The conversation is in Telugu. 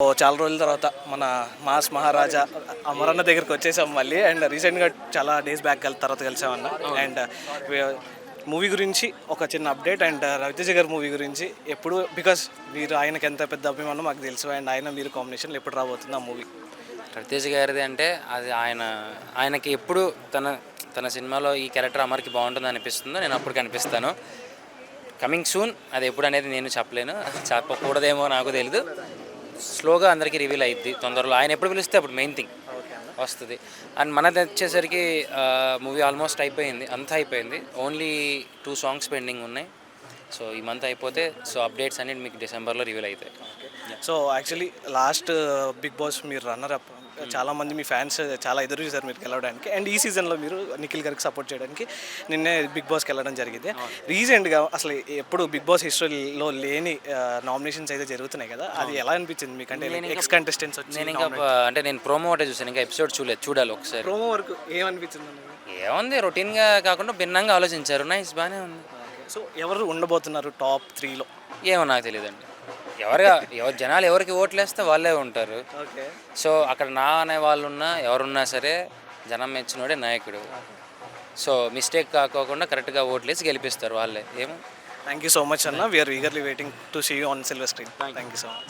చాలా రోజుల తర్వాత మన మాస్ మహారాజా అమరన్న దగ్గరికి వచ్చేసాం మళ్ళీ. అండ్ రీసెంట్గా చాలా డేస్ బ్యాక్ తర్వాత కలిసామన్న. అండ్ మూవీ గురించి ఒక చిన్న అప్డేట్. అండ్ రవితేజ గారి మూవీ గురించి ఎప్పుడు, బికాస్ మీరు ఆయనకి ఎంత పెద్ద అభిమానం మాకు తెలుసు. అండ్ ఆయన మీరు కాంబినేషన్లో ఎప్పుడు రాబోతుంది ఆ మూవీ? రవితేజ గారిది అంటే అది ఆయనకి ఎప్పుడు తన తన సినిమాలో ఈ క్యారెక్టర్ అమర్కి బాగుంటుంది అనిపిస్తుందో నేను అప్పుడు కనిపిస్తాను. Coming soon. అది ఎప్పుడు అనేది నేను చెప్పలేను, చెప్పకూడదేమో నాకు తెలీదు. స్లోగా అందరికీ రివీల్ అయ్యిద్ది తొందరలో. ఆయన ఎప్పుడు పిలిస్తే అప్పుడు మెయిన్ థింగ్ వస్తుంది. అండ్ మనది వచ్చేసరికి మూవీ ఆల్మోస్ట్ అయిపోయింది, అంతా అయిపోయింది. ఓన్లీ 2 సాంగ్స్ పెండింగ్ ఉన్నాయి. సో ఈ మంత్ అయిపోతే అప్డేట్స్ అన్ని మీకు డిసెంబర్లో రివీల్ అవుతాయి. So actually last Bigg Boss runner రన్నర్ అప్. చాలామంది మీ ఫ్యాన్స్ చాలా ఎదురు చూసారు మీరు గెలవడానికి. అండ్ ఈ సీజన్లో మీరు నిఖిల్ గారికి సపోర్ట్ చేయడానికి నిన్నే బిగ్ బాస్కి వెళ్ళడం జరిగింది. రీసెంట్గా అసలు ఎప్పుడు బిగ్ బాస్ హిస్టరీలో లేని నామినేషన్స్ అయితే జరుగుతున్నాయి కదా, అది ఎలా అనిపించింది మీకు? అంటే ఎక్స్ కంటెస్టెంట్స్ వచ్చి నేను ప్రోమో ఒకటే చూసాను, ఇంకా ఎపిసోడ్ చూడాలి ఒకసారి. ప్రోమో వరకు ఏమనిపించింది? ఏముంది, రొటీన్గా కాకుండా భిన్నంగా ఆలోచించారు. నైస్, బాగానే ఉంది. సో ఎవరు ఉండబోతున్నారు టాప్ 3లో? ఏమో నాకు తెలియదండి. జనాలు ఎవరికి ఓట్లు వేస్తే వాళ్ళే ఉంటారు. ఓకే. సో అక్కడ నా అనే వాళ్ళు ఉన్నా ఎవరున్నా సరే జనం మెచ్చినోడే నాయకుడు. సో మిస్టేక్ కాకోకుండా కరెక్ట్గా ఓట్లు వేసి గెలిపిస్తారు వాళ్ళే. ఏమో. థ్యాంక్ యూ సో మచ్ అన్న. We're eagerly waiting to see you on silver screen. Thank you so much.